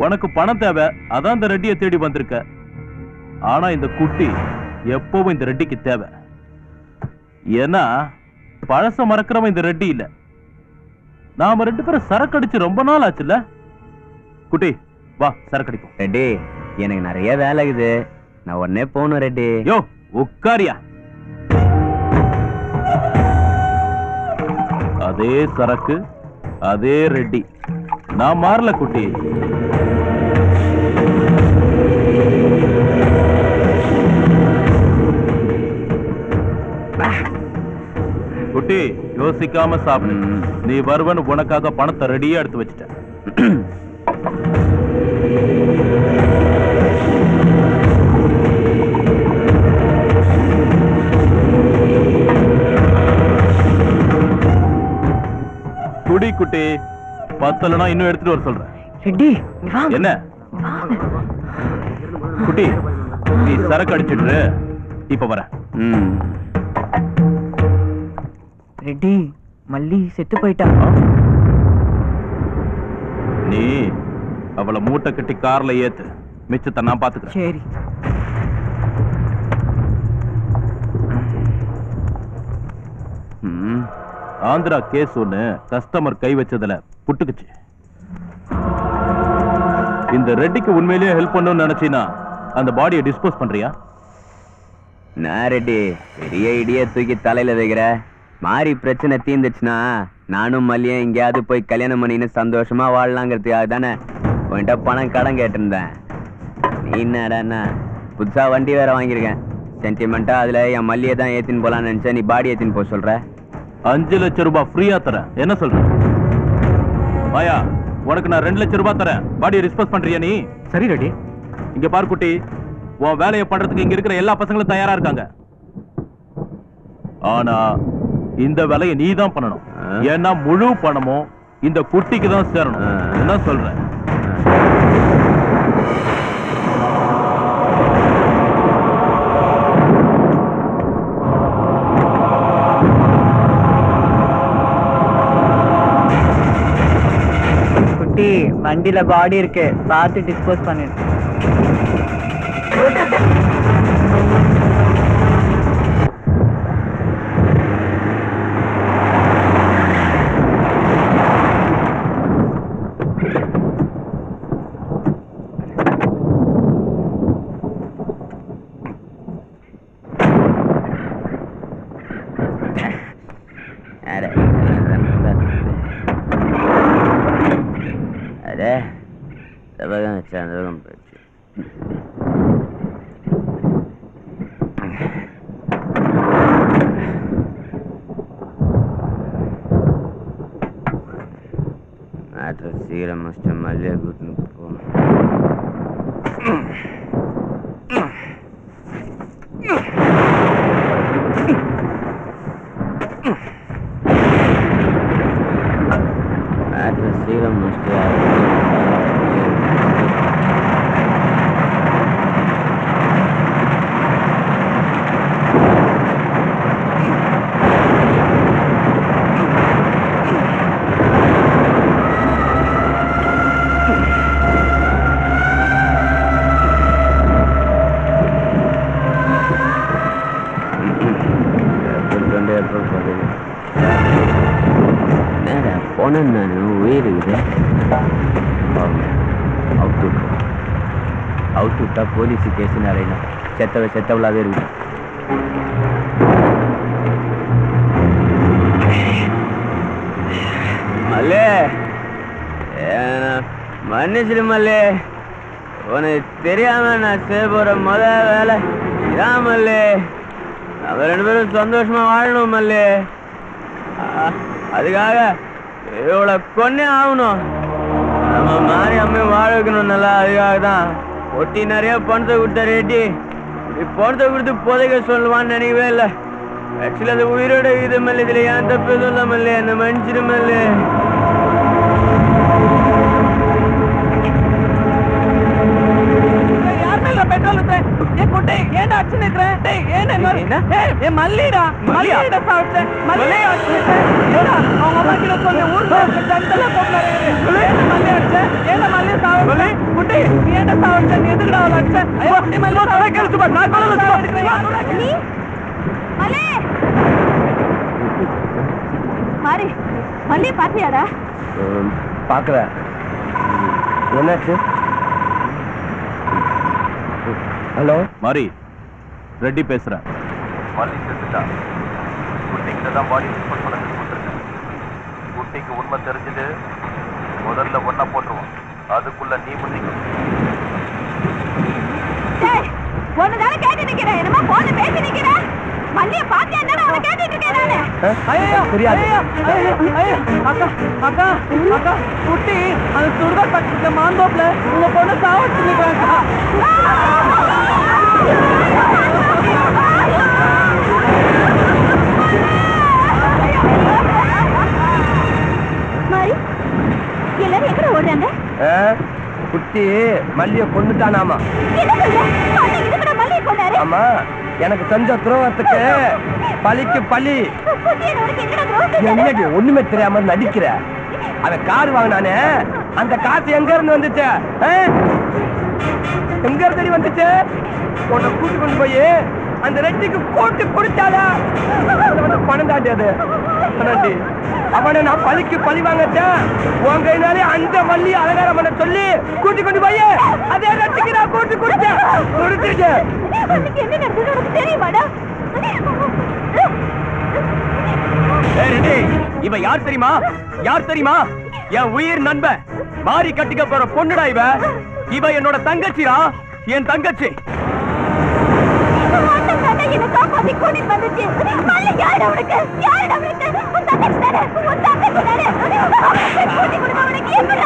உனக்கு பணம் தேவை, அதான் இந்த ரெட்டியை தேடி வந்திருக்க. ஆனா இந்த குட்டி எப்பவும் இந்த ரெட்டிக்கு தேவை. ஏன்னா பழச மறக்கிறவன் இந்த ரெட்டி இல்ல. நாம 2 பேரும் சரக்கு அடிச்சு ரொம்ப நாள் ஆச்சுல்ல. குட்டி வா, சரக்கு அடிப்போம். ரெட்டி, எனக்கு நிறைய வேலை இருக்குது, நான் உடனே போகணும். ரெட்டி யோ உட்காரியா. அதே சரக்கு, அதே ரெட்டி, நான் மாறல குட்டி. குட்டி யோசிக்காம சாப்பிடு. நீ வருவன் உனக்காக பணத்தை ரெடியா எடுத்து வச்சுட்ட. குடி குட்டி, பத்தலனா இன்னும் எடுத்துட்டு வர சொல்றேன். என்ன குட்டி, நீ சரக்கு அடிச்சிட்டு இப்ப வர. ரெட்டி, மல்லி செத்து போயிட்டா. நீ அவளை மூட்டை கட்டி கார்ல ஏத்து, மிச்சத்தை நான் பாத்துக்கிறேன். சரி. ஆந்திரா கேஸ் ஒண்ணு கஸ்டமர் கை வச்சதுல புட்டுக்குச்சு. இந்த ரெட்டிக்கு உண்மையிலேயே ஹெல்ப் பண்ணணும்னு நினைச்சீனா அந்த பாடியை டிஸ்போஸ் பண்றியா? நான் ரெட்டி பெரிய இடிய தூக்கி தலையில வைக்கிற மாறி பிரச்சனை தீர்ந்துச்சுன்னா நானும் மல்லியும் எங்கேயாவது போய் கல்யாணம் பண்ணின்னு சந்தோஷமா வாழலாங்கிறதுக்காக தானே உன்கிட்ட பணம் கடன் கேட்டிருந்தேன். நீ என்னடா புதுசா வண்டி வேற வாங்கியிருக்கேன், சென்டிமெண்டா அதுல என் மல்லியை தான் ஏத்தின்னு போலான்னு நினைச்சேன். நீ பாடி ஏத்தின்னு போக சொல்ற. 5 லட்சம் ரூபாய் ஃப்ரீயா தரேன், என்ன சொல்ற? மாயா, உனக்கு நான் 2 லட்சம் ரூபாய் தரேன், பாடியை டிஸ்போஸ் பண்றியா நீ? சரி ரெட்டி. இங்க பாரு குட்டி, உன் வேலையை பண்றதுக்கு இங்க இருக்கிற எல்லா பசங்களும் தயாரா இருக்காங்க. ஆனா இந்த வேலையை நீ தான் பண்ணணும். ஏன்னா முழு பணமும் இந்த குட்டிக்கு தான் சேரணும். என்ன சொல்ற? குட்டி, வண்டியில பாடி இருக்கு, பார்த்து டிஸ்போஸ் பண்ணிடு. சீக்கிரம் மஸ்ட் மல்லியை கூட்டின்னு போகணும். சீக்கிரம் மஸ்ட் அவுட்டுட்டா போலீஸு கேஸு நிறைய செத்தவளாவே இருக்குது. மல்லே, மன்னிச்சிடு மல்லே, உனக்கு தெரியாம நான் செய்ய போற முதல் வேலை இதான் மல்லே. நம்ம 2 பேரும் சந்தோஷமா வாழணும் மல்லே. அதுக்காக இவ்வளோ கொன்னே ஆகணும். நம்ம மாறி அம்மையும் வாழ வைக்கணும் நல்லா. அதுக்காக தான் ஒட்டி நிறைய பணத்தை கொடுத்த ரெட்டி இப்படி பணத்தை கொடுத்து புதைக்க சொல்லுவான்னு நினைக்கவே இல்லை. ஆக்சுவலி அது உயிரோட இது மல்ல, இதுல ஏன் தப்பு சொல்ல மல்ல, என்ன மன்னிச்சிடு மல்ல. பெட்ரோல் ஏன்டா அச்சு நிக்கிறேன்? மல்லிடா மல்லிடா சாப்பிட்டேன். அவங்க அம்மா கிட்ட சொல்லி ஊர் ஜனத்தெல்லாம் போனாரு. மல்லி அடிச்சேன். ஏன்னா மல்லி சாப்பிட்டு சாவடிச்ச நீ எதுக்குடா அவளை அடிச்ச? ஐயோ, நீ மேல தலை கழிச்சு பாரு, நான் கொலை மல்லி, மல்லி. மாறி, மல்லிய பாத்தியாடா? பாக்குறேன். என்னாச்சு? ஹலோ மாறி, ரெட்டி பேசுறேன். மல்லி செத்துட்டா. குட்டிக்கு தான் பாடி ரிப்போர்ட் பண்ண கொடுத்துருக்கேன். குட்டிக்கு உண்மை தெரிஞ்சது முதல்ல ஒன்ன போட்டுருவோம். அதுக்குள்ள நீ முன்னிக்கும். ஒண்ணுதானே கேட்டு நிக்கிறேன், என்னமா போன பேசி நிக்கிறேன். மல்லிய பாத்தியா தானே அவனை கேட்டுட்டு இருக்கேன் நானு. ஐயோ தெரியாது. ஐயோ அக்கா அக்கா அக்கா குட்டி அந்த சுடுகாடு பக்கத்துல மாந்தோப்புல உங்க பொண்ணு சாவடிச்சு நிக்கிறாங்க. மாறி, எல்லாரும் எங்கட ஓடுறாங்க? குட்டி மல்லிய கொண்டுட்டானாமா. என்ன சொல்ற? அண்ணா இதுக்கட மல்லிய கொண்டாரு? ஆமா, எனக்கு செஞ்ச துரோகத்துக்கு பலிக்கு பலி. குட்டி உனக்கு எங்கட துரோகம்? என்னடி ஒண்ணுமே தெரியாம நடிக்கிற? அவன் கார் வாங்கினானே, அந்த காசு எங்க இருந்து வந்துச்சு? எங்க இருந்து வந்துச்சு? உன்னை கூட்டி கொண்டு போய் அந்த ரெட்டிக்கு கூட்டி குடிச்சாடா. பணம் தாண்டி அது பணண்டி. அவனை நான் பலிக்கு பழி வாங்கட்டேன். உன் கைனாலே அந்த மல்லி அலங்காரம் பண்ண சொல்லி கூட்டி கொண்டு போய் அதே ரெட்டிக்கு நான் கூட்டி குடிச்சேன். குடிச்சிருக்கேன். என்ன நடந்தது உனக்கு தெரியுமாடா? இவ யார் தெரியுமா? யார் தெரியுமா? என் உயிர் நண்பன், மாறி கட்டிக்க போற பொண்ணுடா இவ. இவ என்னோட தங்கச்சிடா, என் தங்கச்சி. என்ன காப்பாத்தி கூட்டிட்டு வந்துச்சு. மல்லி யாருடா உனக்கு? யாருடா உனக்கு? உன் தங்கச்சி தானே, உன் தங்கச்சி தானே. கூட்டி கொடுக்க உனக்கு எப்படி